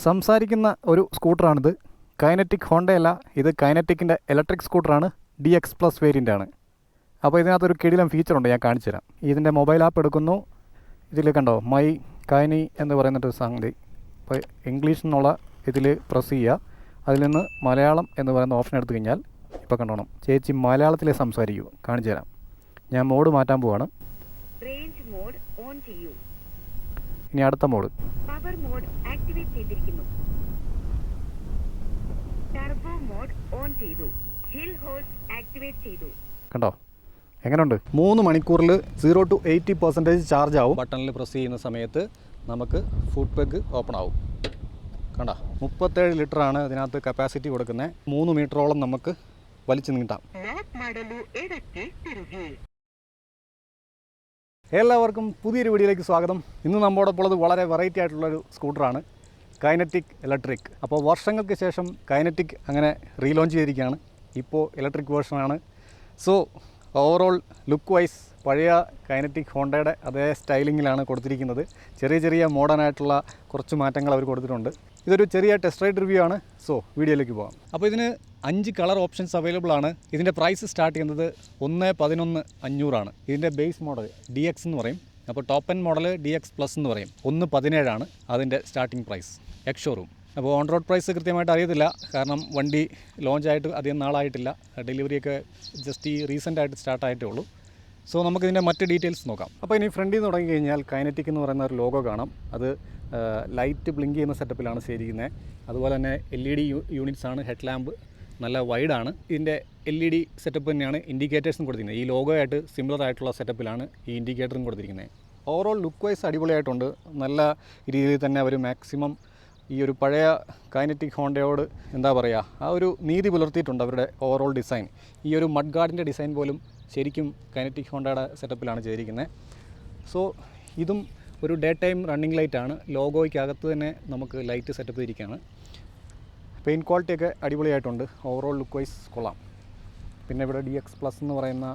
സംസാരിക്കുന്ന ഒരു സ്കൂട്ടറാണിത്. കൈനറ്റിക് ഹോണ്ടയല്ല, ഇത് കൈനറ്റിക്കിൻ്റെ ഇലക്ട്രിക് സ്കൂട്ടറാണ്. DX+ വേരിയൻ്റ് ആണ്. അപ്പോൾ ഇതിനകത്തൊരു കിടിലം ഫീച്ചറുണ്ട്, ഞാൻ കാണിച്ചു തരാം. ഇതിൻ്റെ മൊബൈൽ ആപ്പ് എടുക്കുന്നു. ഇതിൽ കണ്ടോ മൈ കൈനി എന്ന് പറയുന്നൊരു സംഗതി. അപ്പോൾ ഇംഗ്ലീഷ് എന്നുള്ള ഇതിൽ പ്രസ് ചെയ്യുക. അതിൽ നിന്ന് മലയാളം എന്ന് പറയുന്ന ഓപ്ഷൻ എടുത്തു കഴിഞ്ഞാൽ ഇപ്പോൾ കണ്ടോണം, ചേച്ചി മലയാളത്തിലേ സംസാരിക്കൂ. കാണിച്ചു തരാം. ഞാൻ മോഡ് മാറ്റാൻ പോവാണ്. റേഞ്ച് മോഡ് ഓൺ ചെയ്യൂ. ഇനി അടുത്ത മോഡ് പവർ മോഡ് ആക്ടിവേറ്റ് ചെയ്തിരിക്കുന്നു. ടർബോ മോഡ് ഓൺ ചെയ്തു. ഹിൽ ഹോൾഡ് ആക്ടിവേറ്റ് ചെയ്തു. കണ്ടോ എങ്ങനെയുണ്ട്? 3 മണിക്കൂറിൽ 0 to 80% ചാർജ് ആവും. ബട്ടണിൽ പ്രസ് ചെയ്യുന്ന സമയത്ത് നമുക്ക് ഫുഡ് പെഗ് ഓപ്പൺ ആവും. കണ്ടോ 37 ലിറ്ററാണ് ഇതിനകത്ത് കപ്പാസിറ്റി കൊടുക്കുന്നത്. 3 മീറ്ററോളം നമുക്ക് വലിച്ചു നീട്ടാം. എല്ലാവർക്കും പുതിയൊരു വീഡിയോയിലേക്ക് സ്വാഗതം. ഇന്ന് നമ്മോടൊപ്പം ഉള്ളത് വളരെ വെറൈറ്റി ആയിട്ടുള്ളൊരു സ്കൂട്ടറാണ്, കൈനറ്റിക് ഇലക്ട്രിക്. അപ്പോൾ വർഷങ്ങൾക്ക് ശേഷം കൈനറ്റിക് അങ്ങനെ റീലോഞ്ച് ചെയ്തിരിക്കുകയാണ്. ഇപ്പോൾ ഇലക്ട്രിക് വേർഷനാണ്. സോ ഓവറോൾ ലുക്ക് വൈസ് പഴയ കൈനറ്റിക് ഹോണ്ടയുടെ അതേ സ്റ്റൈലിങ്ങിലാണ് കൊടുത്തിരിക്കുന്നത്. ചെറിയ ചെറിയ മോഡേൺ ആയിട്ടുള്ള കുറച്ച് മാറ്റങ്ങൾ അവർ കൊടുത്തിട്ടുണ്ട്. ഇതൊരു ചെറിയ ടെസ്റ്റ് റൈഡ് റിവ്യൂ ആണ്. സോ വീഡിയോയിലേക്ക് പോകാം. അപ്പോൾ ഇതിന് 5 കളർ ഓപ്ഷൻസ് അവൈലബിൾ ആണ്. ഇതിൻ്റെ പ്രൈസ് സ്റ്റാർട്ട് ചെയ്യുന്നത് 1,11,500 ആണ്. ഇതിൻ്റെ ബേസ് മോഡൽ DX എന്ന് പറയും. അപ്പോൾ ടോപ്പ് എൻഡ് മോഡൽ DX+ എന്ന് പറയും. 1,17 ആണ് അതിൻ്റെ സ്റ്റാർട്ടിംഗ് പ്രൈസ് എക്സ് ഷോറൂം. അപ്പോൾ ഓൺ റോഡ് പ്രൈസ് കൃത്യമായിട്ട് അറിയത്തില്ല, കാരണം വണ്ടി ലോഞ്ചായിട്ട് അധികം നാളായിട്ടില്ല. ഡെലിവറിയൊക്കെ ജസ്റ്റ് ഈ റീസെൻ്റായിട്ട് സ്റ്റാർട്ടായിട്ടേ ഉള്ളൂ. സോ നമുക്കിതിൻ്റെ മറ്റ് ഡീറ്റെയിൽസ് നോക്കാം. അപ്പോൾ ഇനി ഫ്രണ്ടിൽ നിന്ന് തുടങ്ങി കഴിഞ്ഞാൽ കൈനറ്റിക് എന്ന് പറയുന്ന ഒരു ലോഗോ കാണാം. അത് ലൈറ്റ് ബ്ലിങ്ക് ചെയ്യുന്ന സെറ്റപ്പിലാണ് ചെയ്തിരിക്കുന്നത്. അതുപോലെ തന്നെ LED യൂണിറ്റ്സ് ആണ്. ഹെഡ് ലാമ്പ് നല്ല വൈഡാണ്. ഇതിൻ്റെ LED സെറ്റപ്പ് തന്നെയാണ് ഇൻഡിക്കേറ്റേഴ്സും കൊടുത്തിരിക്കുന്നത്. ഈ ലോഗോ ആയിട്ട് സിമിലർ ആയിട്ടുള്ള സെറ്റപ്പിലാണ് ഈ ഇൻഡിക്കേറ്ററും കൊടുത്തിരിക്കുന്നത്. ഓവറോൾ ലുക്ക് വൈസ് അടിപൊളിയായിട്ടുണ്ട്. നല്ല രീതിയിൽ തന്നെ അവർ മാക്സിമം ഈ ഒരു പഴയ കൈനറ്റിക് ഹോണ്ടയോട് എന്താ പറയുക, ആ ഒരു നീതി പുലർത്തിയിട്ടുണ്ട് അവരുടെ ഓവറോൾ ഡിസൈൻ. ഈ ഒരു മഡ് ഗാർഡിൻ്റെ ഡിസൈൻ പോലും ശരിക്കും കൈനറ്റിക് ഹോണ്ടയുടെ സെറ്റപ്പിലാണ് ചെയ്തിരിക്കുന്നത്. സോ ഇതും ഒരു ഡേ ടൈം റണ്ണിങ് ലൈറ്റാണ്. ലോഗോയ്ക്കകത്ത് തന്നെ നമുക്ക് ലൈറ്റ് സെറ്റപ്പ് ചെയ്തിരിക്കുകയാണ്. പെയിൻറ്റ് ക്വാളിറ്റിയൊക്കെ അടിപൊളിയായിട്ടുണ്ട്. ഓവറോൾ ലുക്ക് വൈസ് കൊള്ളാം. പിന്നെ ഇവിടെ DX+ എന്ന് പറയുന്ന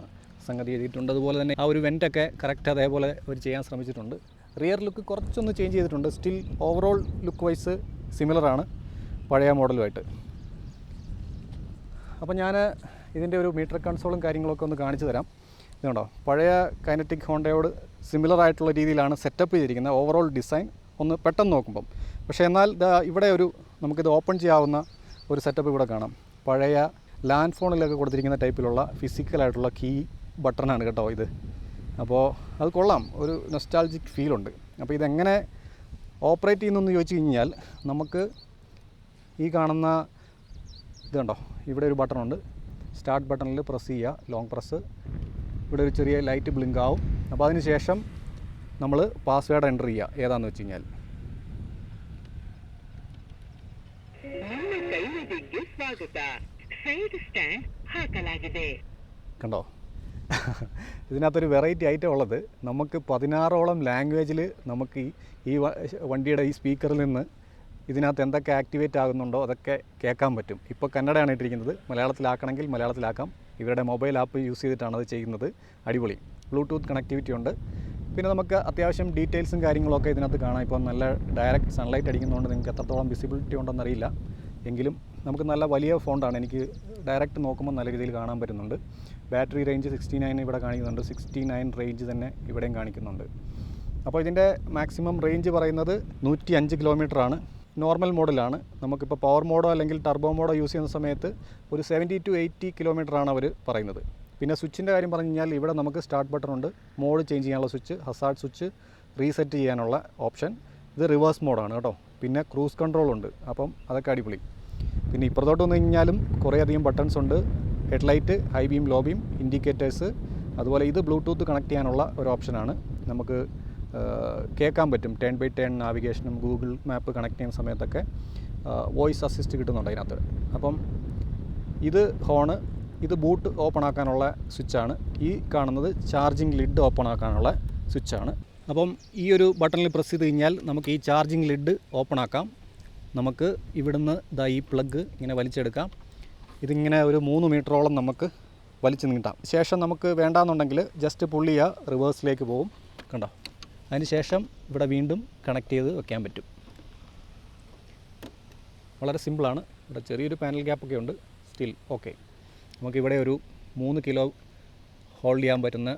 സംഗതി എഴുതിയിട്ടുണ്ട്. അതുപോലെ തന്നെ ആ ഒരു വെൻറ്റൊക്കെ കറക്റ്റ് അതേപോലെ അവർ ചെയ്യാൻ ശ്രമിച്ചിട്ടുണ്ട്. റിയർ ലുക്ക് കുറച്ചൊന്ന് ചേഞ്ച് ചെയ്തിട്ടുണ്ട്. സ്റ്റിൽ ഓവറോൾ ലുക്ക് വൈസ് സിമിലറാണ് പഴയ മോഡലുമായിട്ട്. അപ്പോൾ ഞാൻ ഇതിൻ്റെ ഒരു മീറ്റർ കൺസോളും കാര്യങ്ങളൊക്കെ ഒന്ന് കാണിച്ചു തരാം. ഇതുണ്ടോ, പഴയ കൈനറ്റിക് ഹോണ്ടയോട് സിമിലർ ആയിട്ടുള്ള രീതിയിലാണ് സെറ്റപ്പ് ചെയ്തിരിക്കുന്നത്. ഓവറോൾ ഡിസൈൻ ഒന്ന് പെട്ടെന്ന് നോക്കുമ്പം. പക്ഷേ എന്നാൽ ഇവിടെ ഒരു നമുക്കിത് ഓപ്പൺ ചെയ്യാവുന്ന ഒരു സെറ്റപ്പ് ഇവിടെ കാണാം. പഴയ ലാൻഡ് ഫോണിലൊക്കെ കൊടുത്തിരിക്കുന്ന ടൈപ്പിലുള്ള ഫിസിക്കലായിട്ടുള്ള കീ ബട്ടണാണ് കേട്ടോ ഇത്. അപ്പോൾ അത് കൊള്ളാം, ഒരു നൊസ്റ്റാൾജിക് ഫീലുണ്ട്. അപ്പോൾ ഇതെങ്ങനെ ഓപ്പറേറ്റ് ചെയ്യുന്നതെന്ന് ചോദിച്ചു കഴിഞ്ഞാൽ നമുക്ക് ഈ കാണുന്ന ഇത് കണ്ടോ, ഇവിടെ ഒരു ബട്ടണുണ്ട്. സ്റ്റാർട്ട് ബട്ടണിൽ പ്രസ് ചെയ്യുക, ലോങ് പ്രസ്. ഇവിടെ ഒരു ചെറിയ ലൈറ്റ് ബ്ലിങ്ക് ആവും. അപ്പോൾ അതിന് ശേഷം നമ്മൾ പാസ്വേഡ് എൻ്റർ ചെയ്യുക. ഏതാണെന്ന് വെച്ച് കഴിഞ്ഞാൽ കണ്ടോ, ഇതിനകത്തൊരു വെറൈറ്റി ഐറ്റം ഉള്ളത്, നമുക്ക് 16ഓളം ലാംഗ്വേജിൽ നമുക്ക് ഈ വണ്ടിയുടെ ഈ സ്പീക്കറിൽ നിന്ന് ഇതിനകത്ത് എന്തൊക്കെ ആക്ടിവേറ്റ് ആകുന്നുണ്ടോ അതൊക്കെ കേൾക്കാൻ പറ്റും. ഇപ്പോൾ കന്നഡയാണ് ഇട്ടിരിക്കുന്നത്. മലയാളത്തിലാക്കണമെങ്കിൽ മലയാളത്തിലാക്കാം. ഇവരുടെ മൊബൈൽ ആപ്പ് യൂസ് ചെയ്തിട്ടാണ് അത് ചെയ്യുന്നത്. അടിപൊളി. ബ്ലൂടൂത്ത് കണക്ടിവിറ്റി ഉണ്ട്. പിന്നെ നമുക്ക് അത്യാവശ്യം ഡീറ്റെയിൽസും കാര്യങ്ങളൊക്കെ ഇതിനകത്ത് കാണാം. ഇപ്പോൾ നല്ല ഡയറക്റ്റ് സൺലൈറ്റ് അടിക്കുന്നതുകൊണ്ട് നിങ്ങൾക്ക് എത്രത്തോളം വിസിബിലിറ്റി ഉണ്ടെന്നറിയില്ല, എങ്കിലും നമുക്ക് നല്ല വലിയ ഫോണ്ടാണ്. എനിക്ക് ഡയറക്റ്റ് നോക്കുമ്പോൾ നല്ല രീതിയിൽ കാണാൻ പറ്റുന്നുണ്ട്. ബാറ്ററി റേഞ്ച് 69 ഇവിടെ കാണിക്കുന്നുണ്ട്. 69 റേഞ്ച് തന്നെ ഇവിടെയും കാണിക്കുന്നുണ്ട്. അപ്പോൾ ഇതിൻ്റെ മാക്സിമം റേഞ്ച് പറയുന്നത് 105 കിലോമീറ്ററാണ്. നോർമൽ മോഡിലാണ്. നമുക്കിപ്പോൾ പവർ മോഡോ അല്ലെങ്കിൽ ടർബോ മോഡോ യൂസ് ചെയ്യുന്ന സമയത്ത് ഒരു 70 to 80 കിലോമീറ്ററാണ് അവർ പറയുന്നത്. പിന്നെ സ്വിച്ചിൻ്റെ കാര്യം പറഞ്ഞു കഴിഞ്ഞാൽ ഇവിടെ നമുക്ക് സ്റ്റാർട്ട് ബട്ടണുണ്ട്, മോഡ് ചേഞ്ച് ചെയ്യാനുള്ള സ്വിച്ച്, ഹസാർഡ് സ്വിച്ച്, റീസെറ്റ് ചെയ്യാനുള്ള ഓപ്ഷൻ. ഇത് റിവേഴ്സ് മോഡാണ് കേട്ടോ. പിന്നെ ക്രൂസ് കൺട്രോളുണ്ട്. അപ്പം അതൊക്കെ അടിപൊളി. പിന്നെ ഇപ്പുറത്തോട്ട് വന്നു കഴിഞ്ഞാലും കുറേയധികം ബട്ടൺസ് ഉണ്ട്. Headlight, high beam, low beam, indicators. അതുപോലെ ഇത് ബ്ലൂടൂത്ത് കണക്ട് ചെയ്യാനുള്ള ഒരു ഓപ്ഷനാണ്. നമുക്ക് കേൾക്കാൻ പറ്റും. 10x10 നാവിഗേഷനും ഗൂഗിൾ മാപ്പ് കണക്ട് ചെയ്യുന്ന സമയത്തൊക്കെ വോയിസ് അസിസ്റ്റ് കിട്ടുന്നുണ്ട് അതിനകത്ത്. അപ്പം ഇത് ഹോണ്, ഇത് ബൂട്ട് ഓപ്പൺ ആക്കാനുള്ള സ്വിച്ചാണ്. ഈ കാണുന്നത് ചാർജിങ് ലിഡ് ഓപ്പൺ ആക്കാനുള്ള സ്വിച്ചാണ്. അപ്പം ഈ ഒരു ബട്ടണിൽ പ്രസ് ചെയ്ത് കഴിഞ്ഞാൽ നമുക്ക് ഈ ചാർജിങ് ലിഡ് ഓപ്പൺ ആക്കാം. നമുക്ക് ഇവിടുന്ന് ഈ പ്ലഗ് ഇങ്ങനെ വലിച്ചെടുക്കാം. ഇതിങ്ങനെ ഒരു 3 മീറ്ററോളം നമുക്ക് വലിച്ചു നീട്ടാം. ശേഷം നമുക്ക് വേണ്ടാന്നുണ്ടെങ്കിൽ ജസ്റ്റ് പുള്ളി ചെയ്യുക, റിവേഴ്സിലേക്ക് പോകും. കണ്ടോ, അതിന് ശേഷം ഇവിടെ വീണ്ടും കണക്ട് ചെയ്ത് വെക്കാൻ പറ്റും. വളരെ സിമ്പിളാണ്. ഇവിടെ ചെറിയൊരു പാനൽ ഗ്യാപ്പൊക്കെ ഉണ്ട്, സ്റ്റിൽ ഓക്കെ. നമുക്കിവിടെ ഒരു 3 കിലോ ഹോൾഡ് ചെയ്യാൻ പറ്റുന്ന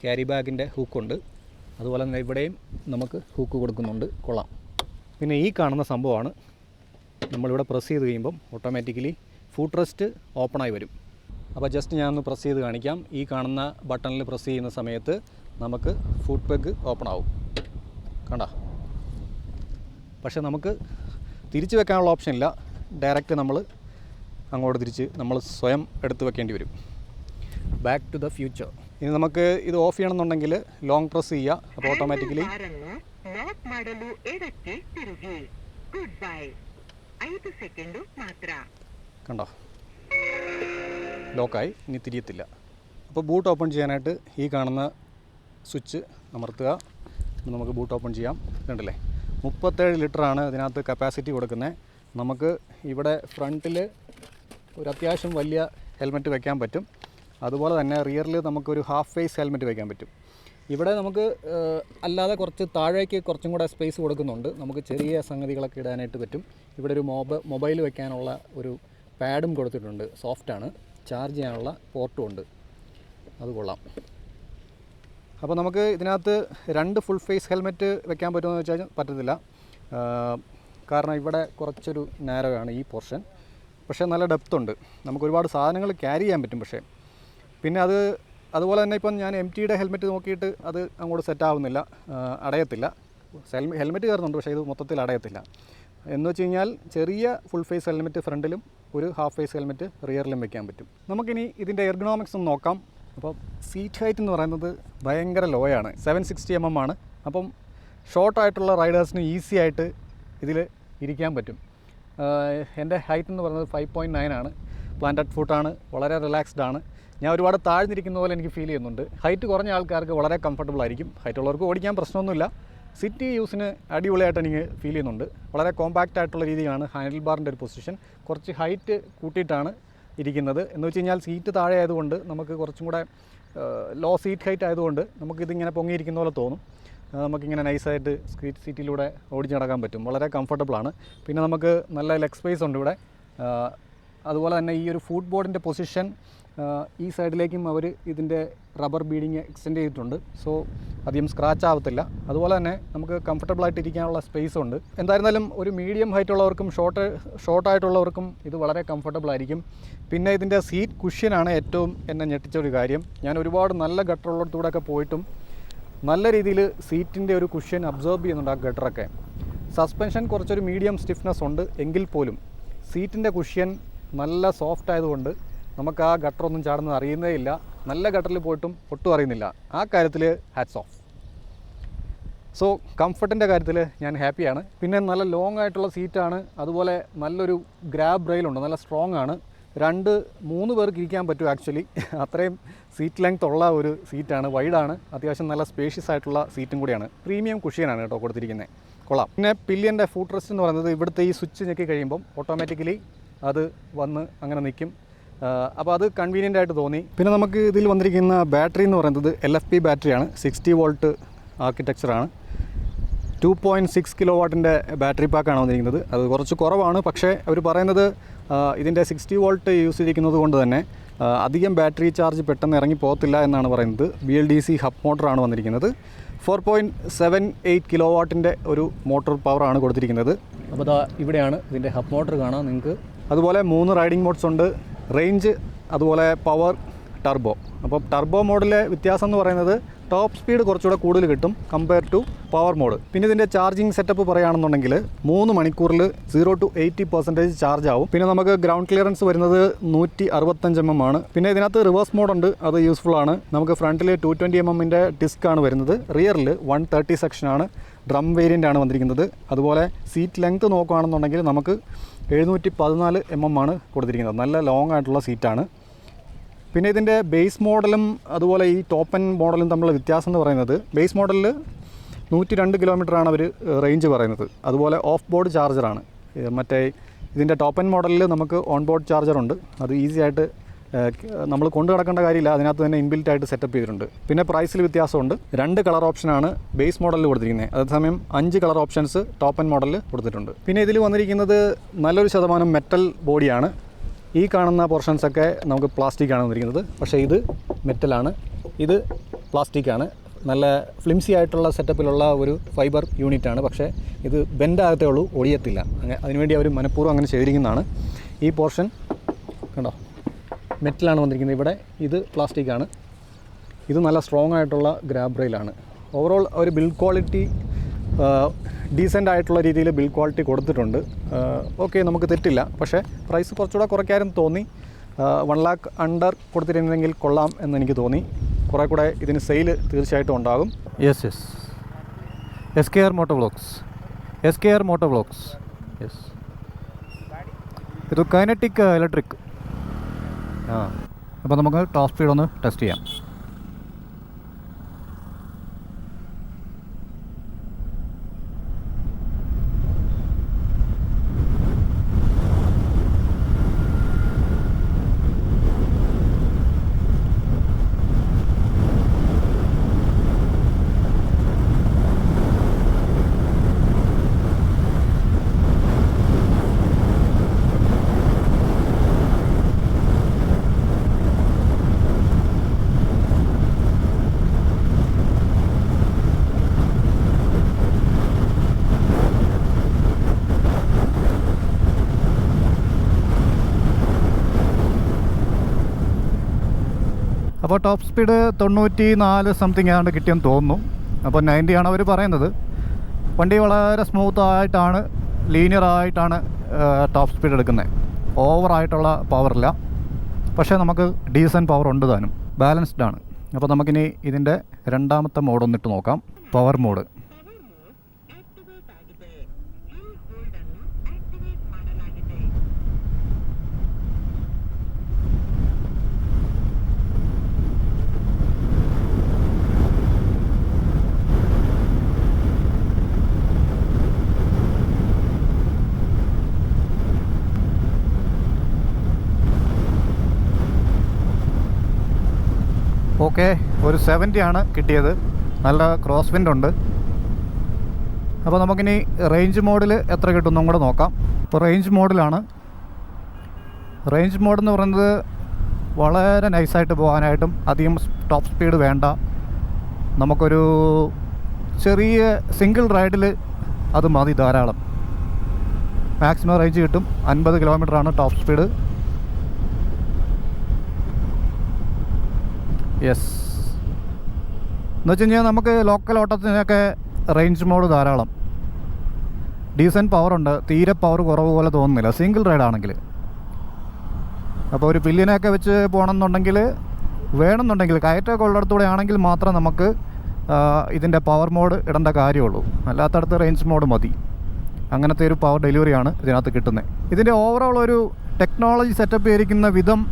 ക്യാരി ബാഗിൻ്റെ ഹൂക്കുണ്ട്. അതുപോലെ തന്നെ ഇവിടെയും നമുക്ക് ഹൂക്ക് കൊടുക്കുന്നുണ്ട്, കൊള്ളാം. പിന്നെ ഈ കാണുന്ന സംഭവമാണ് നമ്മളിവിടെ പ്രസ് ചെയ്ത് കഴിയുമ്പം ഓട്ടോമാറ്റിക്കലി ഫുഡ് റെസ്റ്റ് ഓപ്പണായി വരും. അപ്പോൾ ജസ്റ്റ് ഞാനൊന്ന് പ്രസ് ചെയ്ത് കാണിക്കാം. ഈ കാണുന്ന ബട്ടണിൽ പ്രസ് ചെയ്യുന്ന സമയത്ത് നമുക്ക് ഫുഡ് പെഗ് ഓപ്പൺ ആവും, കണ്ട. പക്ഷേ നമുക്ക് തിരിച്ച് വെക്കാനുള്ള ഓപ്ഷൻ ഇല്ല. ഡയറക്റ്റ് നമ്മൾ അങ്ങോട്ട് തിരിച്ച് നമ്മൾ സ്വയം എടുത്ത് വെക്കേണ്ടി വരും. Back to the future. ഇനി നമുക്ക് ഇത് ഓഫ് ചെയ്യണമെന്നുണ്ടെങ്കിൽ ലോങ് പ്രസ് ചെയ്യുക. അപ്പോൾ ഓട്ടോമാറ്റിക്കലി കണ്ടോ, ലോക്കായി, ഇനി തിരിയത്തില്ല. അപ്പോൾ ബൂട്ട് ഓപ്പൺ ചെയ്യാനായിട്ട് ഈ കാണുന്ന സ്വിച്ച് അമർത്തുക. നമുക്ക് ബൂട്ട് ഓപ്പൺ ചെയ്യാം. കണ്ടില്ലേ, 37 ലിറ്ററാണ് ഇതിനകത്ത് കപ്പാസിറ്റി കൊടുക്കുന്നത്. നമുക്ക് ഇവിടെ ഫ്രണ്ടിൽ ഒരു അത്യാവശ്യം വലിയ ഹെൽമെറ്റ് വയ്ക്കാൻ പറ്റും. അതുപോലെ തന്നെ റിയറിൽ നമുക്കൊരു ഹാഫ് ഫേസ് ഹെൽമെറ്റ് വയ്ക്കാൻ പറ്റും. ഇവിടെ നമുക്ക് അല്ലാതെ കുറച്ച് താഴേക്ക് കുറച്ചും കൂടെ സ്പേസ് കൊടുക്കുന്നുണ്ട്. നമുക്ക് ചെറിയ സംഗതികളൊക്കെ ഇടാനായിട്ട് പറ്റും. ഇവിടെ ഒരു മൊബൈൽ വയ്ക്കാനുള്ള ഒരു പാഡും കൊടുത്തിട്ടുണ്ട്, സോഫ്റ്റാണ്. ചാർജ് ചെയ്യാനുള്ള പോർട്ടും ഉണ്ട്, അത് കൊള്ളാം. അപ്പോൾ നമുക്ക് ഇതിനകത്ത് 2 ഫുൾ ഫേസ് ഹെൽമെറ്റ് വെക്കാൻ പറ്റുമെന്ന് വെച്ചാൽ പറ്റത്തില്ല. കാരണം ഇവിടെ കുറച്ചൊരു നാരോയാണ് ഈ പോർഷൻ. പക്ഷേ നല്ല ഡെപ്ത് ഉണ്ട്, നമുക്ക് ഒരുപാട് സാധനങ്ങൾ ക്യാരി ചെയ്യാൻ പറ്റും. പക്ഷേ പിന്നെ അതുപോലെ തന്നെ ഇപ്പം ഞാൻ MTയുടെ ഹെൽമെറ്റ് നോക്കിയിട്ട് അത് അങ്ങോട്ട് സെറ്റ് ആവുന്നില്ല, അടയത്തില്ല. ഹെൽമെറ്റ് കയറുന്നുണ്ട്, പക്ഷേ ഇത് മൊത്തത്തിൽ അടയത്തില്ല. എന്ന് വെച്ച് കഴിഞ്ഞാൽ ചെറിയ ഫുൾ ഫേസ് ഹെൽമെറ്റ് ഫ്രണ്ടിലും ഒരു ഹാഫ് ഫേസ് ഹെൽമെറ്റ് റിയറിലും വെക്കാൻ പറ്റും. നമുക്കിനി ഇതിൻ്റെ എർഗണോമിക്സ് ഒന്ന് നോക്കാം. അപ്പോൾ സീറ്റ് ഹൈറ്റ് എന്ന് പറയുന്നത് ഭയങ്കര ലോയാണ്, 760 mm ആണ്. അപ്പം ഷോർട്ടായിട്ടുള്ള റൈഡേഴ്സിന് ഈസി ആയിട്ട് ഇതിൽ ഇരിക്കാൻ പറ്റും. എൻ്റെ ഹൈറ്റ് എന്ന് പറയുന്നത് 5.9 ആണ്. പ്ലാന്റഡ് ഫുട്ടാണ്, വളരെ റിലാക്സ്ഡ് ആണ്. ഞാൻ ഒരുപാട് താഴ്ന്നിരിക്കുന്ന പോലെ എനിക്ക് ഫീൽ ചെയ്യുന്നുണ്ട്. ഹൈറ്റ് കുറഞ്ഞ ആൾക്കാർക്ക് വളരെ കംഫർട്ടബിൾ ആയിരിക്കും. ഹൈറ്റ് ഉള്ളവർക്ക് ഓടിക്കാൻ പ്രശ്നമൊന്നുമില്ല. സിറ്റി യൂസിന് അടിപൊളിയായിട്ട് എനിക്ക് ഫീൽ ചെയ്യുന്നുണ്ട്. വളരെ കോമ്പാക്റ്റ് ആയിട്ടുള്ള രീതിയാണ് ഹാൻഡിൽ ബാറിൻ്റെ ഒരു പൊസിഷൻ. കുറച്ച് ഹൈറ്റ് കൂട്ടിയിട്ടാണ് ഇരിക്കുന്നത്. എന്ന് വെച്ച് കഴിഞ്ഞാൽ സീറ്റ് താഴെ ആയതുകൊണ്ട് നമുക്ക് കുറച്ചും കൂടെ ലോ സീറ്റ് ഹൈറ്റ് ആയതുകൊണ്ട് നമുക്കിതിങ്ങനെ പൊങ്ങിയിരിക്കുന്ന പോലെ തോന്നും. നമുക്കിങ്ങനെ നൈസായിട്ട് സീറ്റിലൂടെ ഓടിച്ച് നടക്കാൻ പറ്റും. വളരെ കംഫർട്ടബിളാണ്. പിന്നെ നമുക്ക് നല്ല ലെഗ് സ്പേസ് ഉണ്ട് ഇവിടെ. അതുപോലെ തന്നെ ഈ ഒരു ഫുട് ബോർഡിൻ്റെ പൊസിഷൻ ഈ സൈഡിലേക്കും അവർ ഇതിൻ്റെ റബ്ബർ ബീഡിങ് എക്സ്റ്റെൻഡ് ചെയ്തിട്ടുണ്ട്. സോ അധികം സ്ക്രാച്ച് ആവത്തില്ല. അതുപോലെ തന്നെ നമുക്ക് കംഫർട്ടബിളായിട്ട് ഇരിക്കാനുള്ള സ്പേസ് ഉണ്ട്. എന്തായിരുന്നാലും ഒരു മീഡിയം ഹൈറ്റ് ഉള്ളവർക്കും ഷോർട്ടായിട്ടുള്ളവർക്കും ഇത് വളരെ കംഫർട്ടബിൾ ആയിരിക്കും. പിന്നെ ഇതിൻ്റെ സീറ്റ് കുഷ്യനാണ് ഏറ്റവും എന്നെ ഞെട്ടിച്ച ഒരു കാര്യം. ഞാൻ ഒരുപാട് നല്ല ഗട്ടറുള്ളിടത്തൂടെയൊക്കെ പോയിട്ടും നല്ല രീതിയിൽ സീറ്റിൻ്റെ ഒരു കുഷ്യൻ അബ്സോർബ് ചെയ്യുന്നുണ്ട് ആ ഗട്ടറൊക്കെ. സസ്പെൻഷൻ കുറച്ചൊരു മീഡിയം സ്റ്റിഫ്നെസ് ഉണ്ട് എങ്കിൽ പോലും സീറ്റിൻ്റെ കുഷ്യൻ നല്ല സോഫ്റ്റ് ആയതുകൊണ്ട് നമുക്ക് ആ ഗട്ടറൊന്നും ചാടുന്നത് അറിയുന്നേ ഇല്ല. നല്ല ഗട്ടറിൽ പോയിട്ടും ഒട്ടും അറിയുന്നില്ല. ആ കാര്യത്തിൽ ഹാറ്റ്സ് ഓഫ്. സോ കംഫർട്ടിൻ്റെ കാര്യത്തിൽ ഞാൻ ഹാപ്പിയാണ്. പിന്നെ നല്ല ലോങ് ആയിട്ടുള്ള സീറ്റാണ്. അതുപോലെ നല്ലൊരു ഗ്രാബ് റെയിലുണ്ട്, നല്ല സ്ട്രോങ് ആണ്. 2-3 പേർക്ക് ഇരിക്കാൻ പറ്റും ആക്ച്വലി. അത്രയും സീറ്റ് ലെങ്ത് ഉള്ള ഒരു സീറ്റാണ്. വൈഡാണ്, അത്യാവശ്യം നല്ല സ്പേഷ്യസ് ആയിട്ടുള്ള സീറ്റും കൂടിയാണ്. പ്രീമിയം കുഷ്യനാണ് കേട്ടോ കൊടുത്തിരിക്കുന്നത്, കൊള്ളാം. പിന്നെ പില്ലിയൻ്റെ ഫുട് റെസ്റ്റ് എന്ന് പറയുന്നത് ഇവിടുത്തെ ഈ സ്വിച്ച് ഞെക്കി കഴിയുമ്പം ഓട്ടോമാറ്റിക്കലി അത് വന്ന് അങ്ങനെ നിൽക്കും. അപ്പോൾ അത് കൺവീനിയൻ്റ് ആയിട്ട് തോന്നി. പിന്നെ നമുക്ക് ഇതിൽ വന്നിരിക്കുന്ന ബാറ്ററി എന്ന് പറയുന്നത് LFP ബാറ്ററിയാണ്. 60 വോൾട്ട് ആർക്കിടെക്ചറാണ്. 2.6 കിലോ വാട്ടിൻ്റെ ബാറ്ററി പാക്കാണ് വന്നിരിക്കുന്നത്. അത് കുറച്ച് കുറവാണ്. പക്ഷേ അവർ പറയുന്നത് ഇതിൻ്റെ 60 വോൾട്ട് യൂസ് ചെയ്തിരിക്കുന്നത് കൊണ്ട് തന്നെ അധികം ബാറ്ററി ചാർജ് പെട്ടെന്ന് ഇറങ്ങി പോകത്തില്ല എന്നാണ് പറയുന്നത്. BLDC ഹബ് മോട്ടറാണ് വന്നിരിക്കുന്നത്. 4.78 കിലോ വാട്ടിൻ്റെ ഒരു മോട്ടോർ പവറാണ് കൊടുത്തിരിക്കുന്നത്. അപ്പോൾ ഇവിടെയാണ് ഇതിൻ്റെ ഹബ് മോട്ടർ കാണാം നിങ്ങൾക്ക്. അതുപോലെ 3 റൈഡിംഗ് മോഡ്സ് ഉണ്ട്. റേഞ്ച്, അതുപോലെ പവർ, ടർബോ. അപ്പോൾ ടർബോ മോഡിലെ വ്യത്യാസം എന്ന് പറയുന്നത് ടോപ്പ് സ്പീഡ് കുറച്ചുകൂടെ കൂടുതൽ കിട്ടും കമ്പയർ ടു പവർ മോഡ്. പിന്നെ ഇതിൻ്റെ ചാർജിങ് സെറ്റപ്പ് പറയുകയാണെന്നുണ്ടെങ്കിൽ 3 മണിക്കൂറിൽ 0 to 80% ചാർജ് ആവും. പിന്നെ നമുക്ക് ഗ്രൗണ്ട് ക്ലിയറൻസ് വരുന്നത് 165 mm ആണ്. പിന്നെ ഇതിനകത്ത് റിവേഴ്സ് മോഡുണ്ട്, അത് യൂസ്ഫുൾ ആണ്. നമുക്ക് ഫ്രണ്ടിൽ 220 mm ഡിസ്ക് ആണ് വരുന്നത്. റിയറിൽ 130 സെക്ഷനാണ്. ഡ്രം വേരിയൻ്റ് ആണ് വന്നിരിക്കുന്നത്. അതുപോലെ സീറ്റ് ലെങ്ത്ത് നോക്കുകയാണെന്നുണ്ടെങ്കിൽ നമുക്ക് 714 mm ആണ് കൊടുത്തിരിക്കുന്നത്. നല്ല ലോങ് ആയിട്ടുള്ള സീറ്റാണ്. പിന്നെ ഇതിൻ്റെ ബേസ് മോഡലും അതുപോലെ ഈ ടോപ്പ് എൻഡ് മോഡലും തമ്മിലുള്ള വ്യത്യാസം എന്ന് പറയുന്നത് ബേസ് മോഡലിൽ 102 കിലോമീറ്ററാണ് അവർ റേഞ്ച് പറയുന്നത്. അതുപോലെ ഓഫ് ബോർഡ് ചാർജറാണ്. മറ്റേ ഇതിൻ്റെ ടോപ്പ് എൻഡ് മോഡലിൽ നമുക്ക് ഓൺ ബോർഡ് ചാർജറുണ്ട്. അത് ഈസി ആയിട്ട് നമ്മൾ കൊണ്ടു നടക്കേണ്ട കാര്യമില്ല, അതിനകത്ത് തന്നെ ഇൻബിൽറ്റ് ആയിട്ട് സെറ്റപ്പ് ചെയ്തിട്ടുണ്ട്. പിന്നെ പ്രൈസിൽ വ്യത്യാസമുണ്ട്. 2 കളർ ഓപ്ഷനാണ് ബേസ് മോഡലിൽ കൊടുത്തിരിക്കുന്നത്, അതേസമയം 5 കളർ ഓപ്ഷൻസ് ടോപ്പ് ആൻഡ് മോഡലിൽ കൊടുത്തിട്ടുണ്ട്. പിന്നെ ഇതിൽ വന്നിരിക്കുന്നത് നല്ലൊരു ശതമാനം മെറ്റൽ ബോഡിയാണ്. ഈ കാണുന്ന പോർഷൻസൊക്കെ നമുക്ക് പ്ലാസ്റ്റിക്കാണ് വന്നിരിക്കുന്നത്, പക്ഷേ ഇത് മെറ്റലാണ്, ഇത് പ്ലാസ്റ്റിക്കാണ്. നല്ല ഫ്ലിംസി ആയിട്ടുള്ള സെറ്റപ്പിലുള്ള ഒരു ഫൈബർ യൂണിറ്റാണ്, പക്ഷേ ഇത് ബെൻഡാകത്തേ ഉള്ളൂ, ഒടിയത്തില്ല. അതിനുവേണ്ടി അവർ മനഃപൂർവ്വം അങ്ങനെ ചെയ്തിരിക്കുന്നതാണ്. ഈ പോർഷൻ കണ്ടോ, മെറ്റലാണ് വന്നിരിക്കുന്നത്. ഇവിടെ ഇത് പ്ലാസ്റ്റിക്കാണ്. ഇത് നല്ല സ്ട്രോങ് ആയിട്ടുള്ള ഗ്രാബ് റെയിലാണ്. ഓവറോൾ ഒരു ബിൽഡ് ക്വാളിറ്റി ഡീസൻ്റ് ആയിട്ടുള്ള രീതിയിൽ ബിൽഡ് ക്വാളിറ്റി കൊടുത്തിട്ടുണ്ട്. ഓക്കെ, നമുക്ക് തെറ്റില്ല. പക്ഷേ പ്രൈസ് കുറച്ചുകൂടെ കുറയ്ക്കാനും തോന്നി. 1 lakh അണ്ടർ കൊടുത്തിരുന്നെങ്കിൽ കൊള്ളാം എന്നെനിക്ക് തോന്നി. കുറേ കൂടെ ഇതിന് സെയിൽ തീർച്ചയായിട്ടും ഉണ്ടാകും. Yes SKR Motoblocks yes. ഇത് കൈനറ്റിക് ഇലക്ട്രിക്. അപ്പോൾ നമുക്ക് ടോപ്പ് സ്പീഡ് ഒന്ന് ടെസ്റ്റ് ചെയ്യാം. അപ്പോൾ ടോപ്പ് സ്പീഡ് 94 സംതിങ് ആണ്ട് കിട്ടിയെന്ന് തോന്നുന്നു. അപ്പോൾ 90 ആണ് അവർ പറയുന്നത്. വണ്ടി വളരെ സ്മൂത്തായിട്ടാണ്, ലീനിയറായിട്ടാണ് ടോപ്പ് സ്പീഡ് എടുക്കുന്നത്. ഓവറായിട്ടുള്ള പവറില്ല, പക്ഷേ നമുക്ക് ഡീസൻറ്റ് പവർ ഉണ്ട് താനും. ബാലൻസ്ഡ് ആണ്. അപ്പോൾ നമുക്കിനി ഇതിൻ്റെ രണ്ടാമത്തെ മോഡ് ഒന്നിട്ട് നോക്കാം. Power mode. ഓക്കെ, ഒരു 70 ആണ് കിട്ടിയത്. നല്ല ക്രോസ് വിൻഡ് ഉണ്ട്. അപ്പോൾ നമുക്കിനി റേഞ്ച് മോഡിൽ എത്ര കിട്ടുമെന്നും കൂടെ നോക്കാം. ഇപ്പോൾ റേഞ്ച് മോഡിലാണ്. റേഞ്ച് മോഡ് എന്ന് പറയുന്നത് വളരെ നൈസായിട്ട് പോകാനായിട്ടും അധികം ടോപ്പ് സ്പീഡ് വേണ്ട. നമുക്കൊരു ചെറിയ സിംഗിൾ റൈഡിൽ അത് മതി, ധാരാളം. മാക്സിമം റേഞ്ച് കിട്ടും. 50 കിലോമീറ്ററാണ് ടോപ്പ് സ്പീഡ്. യെസ്, എന്ന് വെച്ച് കഴിഞ്ഞാൽ നമുക്ക് ലോക്കൽ ഓട്ടത്തിനൊക്കെ റേഞ്ച് മോഡ് ധാരാളം. ഡീസൻറ്റ് പവറുണ്ട്, തീരെ പവർ കുറവ് പോലെ തോന്നുന്നില്ല സിംഗിൾ റൈഡാണെങ്കിൽ. അപ്പോൾ ഒരു പില്ലിനൊക്കെ വെച്ച് പോകണമെന്നുണ്ടെങ്കിൽ, വേണമെന്നുണ്ടെങ്കിൽ കയറ്റമൊക്കെ ഉള്ളിടത്തൂടെ ആണെങ്കിൽ മാത്രം നമുക്ക് ഇതിൻ്റെ പവർ മോഡ് ഇടേണ്ട കാര്യമുള്ളൂ. അല്ലാത്തടത്ത് റേഞ്ച് മോഡ് മതി. അങ്ങനത്തെ ഒരു പവർ ഡെലിവറിയാണ് ഇതിനകത്ത് കിട്ടുന്നത്. ഇതിൻ്റെ ഓവറോൾ ഒരു ടെക്നോളജി സെറ്റപ്പ് ചെയ്തിരിക്കുന്ന വിധം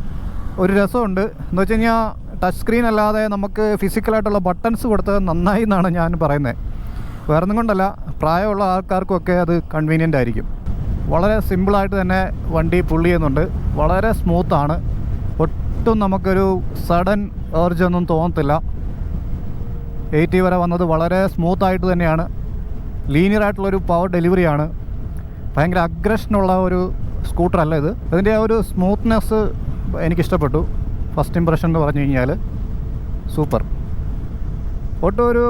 ഒരു രസമുണ്ട്. എന്ന് വെച്ച് കഴിഞ്ഞാൽ ടച്ച് സ്ക്രീൻ അല്ലാതെ നമുക്ക് ഫിസിക്കലായിട്ടുള്ള ബട്ടൺസ് കൊടുത്തത് നന്നായി എന്നാണ് ഞാൻ പറയുന്നത്. വേറൊന്നും കൊണ്ടല്ല, പ്രായമുള്ള ആൾക്കാർക്കൊക്കെ അത് കൺവീനിയൻ്റ് ആയിരിക്കും. വളരെ സിമ്പിളായിട്ട് തന്നെ വണ്ടി പുള്ളി ചെയ്യുന്നുണ്ട്. വളരെ സ്മൂത്താണ്. ഒട്ടും നമുക്കൊരു സഡൻ ഏർജൊന്നും തോന്നത്തില്ല. 80 വരെ വന്നത് വളരെ സ്മൂത്തായിട്ട് തന്നെയാണ്. ലീനിയറായിട്ടുള്ളൊരു പവർ ഡെലിവറിയാണ്. ഭയങ്കര അഗ്രഷനുള്ള ഒരു സ്കൂട്ടറല്ല ഇത്. ഇതിൻ്റെ ആ ഒരു സ്മൂത്ത്നെസ് എനിക്കിഷ്ടപ്പെട്ടു. ഫസ്റ്റ് ഇംപ്രഷൻ എന്ന് പറഞ്ഞു കഴിഞ്ഞാൽ സൂപ്പർ. ഒട്ടും ഒരു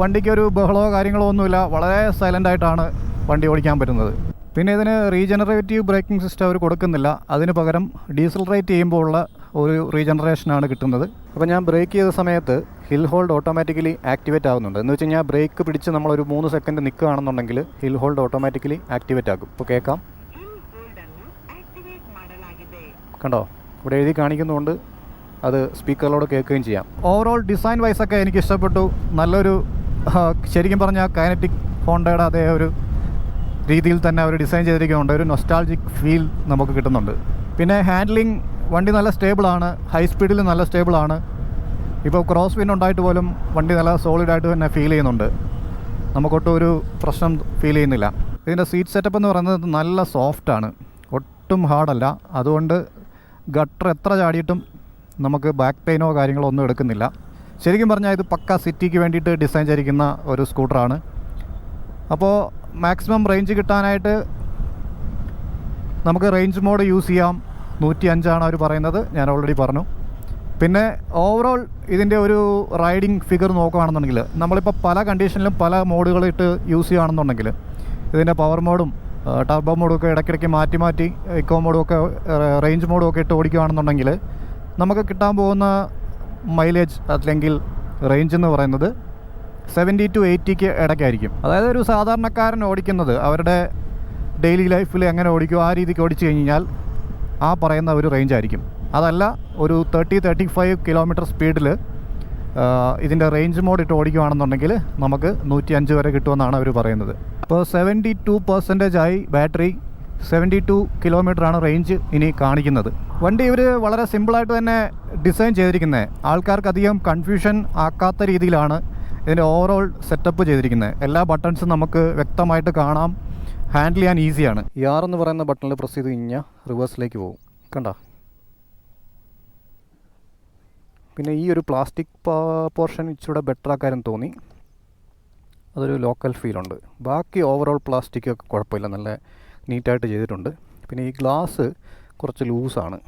വണ്ടിക്കൊരു ബഹളമോ കാര്യങ്ങളോ ഒന്നുമില്ല. വളരെ സൈലൻ്റായിട്ടാണ് വണ്ടി ഓടിക്കാൻ പറ്റുന്നത്. പിന്നെ ഇതിന് റീജനറേറ്റീവ് ബ്രേക്കിംഗ് സിസ്റ്റം അവർ കൊടുക്കുന്നില്ല. അതിന് പകരം ഡീസലറേറ്റ് ചെയ്യുമ്പോൾ ഉള്ള ഒരു റീജനറേഷനാണ് കിട്ടുന്നത്. അപ്പോൾ ഞാൻ ബ്രേക്ക് ചെയ്ത സമയത്ത് ഹിൽ ഹോൾഡ് ഓട്ടോമാറ്റിക്കലി ആക്ടിവേറ്റ് ആകുന്നുണ്ട്. എന്ന് വെച്ച് കഴിഞ്ഞാൽ ബ്രേക്ക് പിടിച്ച് നമ്മളൊരു 3 സെക്കൻഡ് നിൽക്കുകയാണെന്നുണ്ടെങ്കിൽ ഹിൽ ഹോൾഡ് ഓട്ടോമാറ്റിക്കലി ആക്ടിവേറ്റ് ആകും. ഇപ്പോൾ കേൾക്കാം, കണ്ടോ, ഇവിടെ എഴുതി കാണിക്കുന്നതുകൊണ്ട് അത് സ്പീക്കറിലൂടെ കേൾക്കുകയും ചെയ്യാം. ഓവറോൾ ഡിസൈൻ വൈസൊക്കെ എനിക്ക് ഇഷ്ടപ്പെട്ടു. നല്ലൊരു ശരിക്കും പറഞ്ഞാൽ കൈനറ്റിക് ഹോണ്ടയുടെ അതേ ഒരു രീതിയിൽ തന്നെ അവർ ഡിസൈൻ ചെയ്തിരിക്കുന്നുണ്ട്. ഒരു നൊസ്റ്റാൾജിക് ഫീൽ നമുക്ക് കിട്ടുന്നുണ്ട്. പിന്നെ ഹാൻഡ്ലിങ്, വണ്ടി നല്ല സ്റ്റേബിളാണ്. ഹൈ സ്പീഡിൽ നല്ല സ്റ്റേബിളാണ്. ഇപ്പോൾ ക്രോസ് വിൻ ഉണ്ടായിട്ട് പോലും വണ്ടി നല്ല സോളിഡായിട്ട് തന്നെ ഫീൽ ചെയ്യുന്നുണ്ട്. നമുക്കൊട്ടും ഒരു പ്രശ്നം ഫീൽ ചെയ്യുന്നില്ല. ഇതിൻ്റെ സീറ്റ് സെറ്റപ്പ് എന്ന് പറയുന്നത് നല്ല സോഫ്റ്റാണ്, ഒട്ടും ഹാർഡല്ല. അതുകൊണ്ട് ഗട്ടർ എത്ര ചാടിയിട്ടും നമുക്ക് ബാക്ക് പെയിനോ കാര്യങ്ങളോ ഒന്നും എടുക്കുന്നില്ല. ശരിക്കും പറഞ്ഞാൽ ഇത് പക്ക സിറ്റിക്ക് വേണ്ടിയിട്ട് ഡിസൈൻ ചെയ്തിരിക്കുന്ന ഒരു സ്കൂട്ടറാണ്. അപ്പോൾ മാക്സിമം റേഞ്ച് കിട്ടാനായിട്ട് നമുക്ക് റേഞ്ച് മോഡ് യൂസ് ചെയ്യാം. 105 അവർ പറയുന്നത്, ഞാൻ ഓൾറെഡി പറഞ്ഞു. പിന്നെ ഓവറോൾ ഇതിൻ്റെ ഒരു റൈഡിങ് ഫിഗർ നോക്കുകയാണെന്നുണ്ടെങ്കിൽ നമ്മളിപ്പോൾ പല കണ്ടീഷനിലും പല മോഡുകളിട്ട് യൂസ് ചെയ്യുകയാണെന്നുണ്ടെങ്കിൽ ഇതിൻ്റെ പവർ മോഡും ടർബോ മോഡും ഒക്കെ ഇടയ്ക്കിടയ്ക്ക് മാറ്റി മാറ്റി ഇക്കോ മോഡും ഒക്കെ റേഞ്ച് മോഡും ഒക്കെ ഇട്ട് ഓടിക്കുകയാണെന്നുണ്ടെങ്കിൽ നമുക്ക് കിട്ടാൻ പോകുന്ന മൈലേജ് അല്ലെങ്കിൽ റേഞ്ച് എന്ന് പറയുന്നത് 70 to 80 ഇടയ്ക്കായിരിക്കും. അതായത് ഒരു സാധാരണക്കാരൻ ഓടിക്കുന്നത് അവരുടെ ഡെയിലി ലൈഫിൽ എങ്ങനെ ഓടിക്കും ആ രീതിക്ക് ഓടിച്ചു കഴിഞ്ഞാൽ ആ പറയുന്ന ഒരു റേഞ്ച് ആയിരിക്കും. അതല്ല ഒരു 30-35 കിലോമീറ്റർ സ്പീഡിൽ ഇതിൻ്റെ റേഞ്ച് മോഡ് ഇട്ട് ഓടിക്കുകയാണെന്നുണ്ടെങ്കിൽ നമുക്ക് 105 വരെ കിട്ടുമെന്നാണ് അവർ പറയുന്നത്. അപ്പോൾ 72% ആയി ബാറ്ററി, 72 കിലോമീറ്ററാണ് റേഞ്ച് ഇനി കാണിക്കുന്നത്. വണ്ടി ഇവർ വളരെ സിമ്പിളായിട്ട് തന്നെ ഡിസൈൻ ചെയ്തിരിക്കുന്നത്. ആൾക്കാർക്ക് അധികം കൺഫ്യൂഷൻ ആക്കാത്ത രീതിയിലാണ് ഇതിൻ്റെ ഓവറോൾ സെറ്റപ്പ് ചെയ്തിരിക്കുന്നത്. എല്ലാ ബട്ടൺസും നമുക്ക് വ്യക്തമായിട്ട് കാണാം, ഹാൻഡിൽ ചെയ്യാൻ ഈസിയാണ്. ആർ എന്ന് പറയുന്ന ബട്ടണിൽ പ്രസ് ചെയ്ത് കഴിഞ്ഞാൽ റിവേഴ്സിലേക്ക് പോകും, കണ്ടോ. പിന്നെ ഈ ഒരു പ്ലാസ്റ്റിക് പോർഷൻ ഇച്ചിരി ബെറ്റർ ആക്കാരെന്ന് തോന്നി, അതൊരു ലോക്കൽ ഫീലുണ്ട്. ബാക്കി ഓവറോൾ പ്ലാസ്റ്റിക് ഒക്കെ കുഴപ്പമില്ല, നല്ല നീറ്റായിട്ട് ചെയ്തിട്ടുണ്ട്. പിന്നെ ഈ ഗ്ലാസ് കുറച്ച് ലൂസാണ്,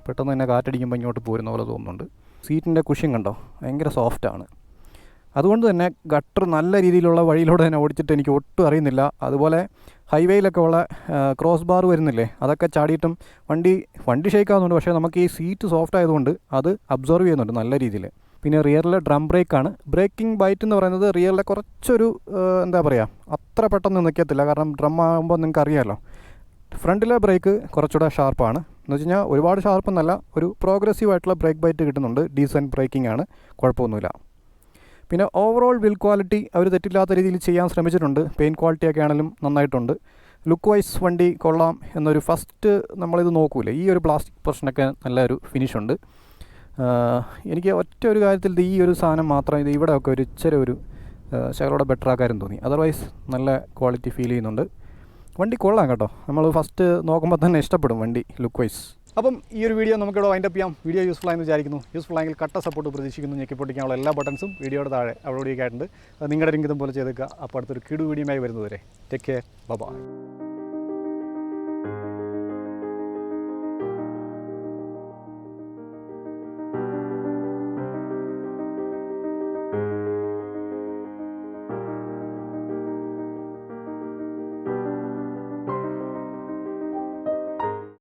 പെട്ടെന്ന് തന്നെ കാറ്റടിക്കുമ്പോൾ ഇങ്ങോട്ട് പോരുന്ന പോലെ തോന്നുന്നുണ്ട്. സീറ്റിൻ്റെ കുഷ്യൻ കണ്ടോ, ഭയങ്കര സോഫ്റ്റാണ്. അതുകൊണ്ട് തന്നെ ഗട്ടർ നല്ല രീതിയിലുള്ള വഴിയിലൂടെ തന്നെ ഓടിച്ചിട്ട് എനിക്ക് ഒട്ടും അറിയുന്നില്ല. അതുപോലെ ഹൈവേയിലൊക്കെ ഉള്ള ക്രോസ് ബാർ വരുന്നില്ലേ, അതൊക്കെ ചാടിയിട്ടും വണ്ടി ഷേക്കാവുന്നുണ്ട്. പക്ഷേ നമുക്ക് ഈ സീറ്റ് സോഫ്റ്റ് ആയതുകൊണ്ട് അത് അബ്സോർവ് ചെയ്യുന്നുണ്ട് നല്ല രീതിയിൽ. പിന്നെ റിയറിലെ ഡ്രം ബ്രേക്കാണ്. ബ്രേക്കിംഗ് ബൈറ്റ് എന്ന് പറയുന്നത് റിയറിലെ കുറച്ചൊരു എന്താ പറയുക, അത്ര പെട്ടെന്ന് നിൽക്കത്തില്ല, കാരണം ഡ്രം ആകുമ്പോൾ നിങ്ങൾക്ക് അറിയാമല്ലോ. ഫ്രണ്ടിലെ ബ്രേക്ക് കുറച്ചുകൂടെ ഷാർപ്പാണ്. എന്ന് വെച്ച് കഴിഞ്ഞാൽ ഒരുപാട് ഷാർപ്പെന്നല്ല, ഒരു പ്രോഗ്രസീവായിട്ടുള്ള ബ്രേക്ക് ബൈറ്റ് കിട്ടുന്നുണ്ട്. ഡീസൻറ്റ് ബ്രേക്കിംഗ് ആണ്, കുഴപ്പമൊന്നുമില്ല. പിന്നെ ഓവറോൾ ബിൽ ക്വാളിറ്റി അവർ തെറ്റില്ലാത്ത രീതിയിൽ ചെയ്യാൻ ശ്രമിച്ചിട്ടുണ്ട്. പെയിൻറ്റ് ക്വാളിറ്റിയൊക്കെ ആണെങ്കിലും നന്നായിട്ടുണ്ട്. ലുക്ക് വൈസ് വണ്ടി കൊള്ളാം എന്നൊരു ഫസ്റ്റ് നമ്മളിത് നോക്കൂലേ, ഈ ഒരു പ്ലാസ്റ്റിക് പോർഷനൊക്കെ നല്ലൊരു ഫിനിഷുണ്ട്. എനിക്ക് ഒറ്റ ഒരു കാര്യത്തിൽ ഈ ഒരു സാധനം മാത്രം ഇത് ഇവിടെയൊക്കെ ഒരു ഇച്ചിരി ഒരു ശകലോടെ ബെറ്റർ ആക്കാരെന്ന് തോന്നി. അതർവൈസ് നല്ല ക്വാളിറ്റി ഫീൽ ചെയ്യുന്നുണ്ട്. വണ്ടി കൊള്ളാം കേട്ടോ, നമ്മൾ ഫസ്റ്റ് നോക്കുമ്പോൾ തന്നെ ഇഷ്ടപ്പെടും വണ്ടി ലുക്ക് വൈസ്. അപ്പം ഈ ഒരു വീഡിയോ നമുക്കിവിടെ വൈൻഡപ്പ് ചെയ്യാം. വീഡിയോ യൂസ്ഫുൾ ആയെന്ന് വിചാരിക്കുന്നു. യൂസ്ഫുൾ ആയെങ്കിൽ കട്ട സപ്പോർട്ട് പ്രതീക്ഷിക്കുന്നു. ഞെക്കിപ്പൊട്ടിക്കാനുള്ള എല്ലാ ബട്ടൺസും വീഡിയോയുടെ താഴെ അപ്ലോഡ് ചെയ്തിട്ടുണ്ട്. നിങ്ങളുടെ ലിങ്ക് ഇതുപോലെ ചെയ്തേക്കുക. അപ്പോൾ അടുത്തൊരു കിടു വീഡിയോയുമായി വരുന്നതുവരെ ടേക്ക് കെയർ, ബൈ.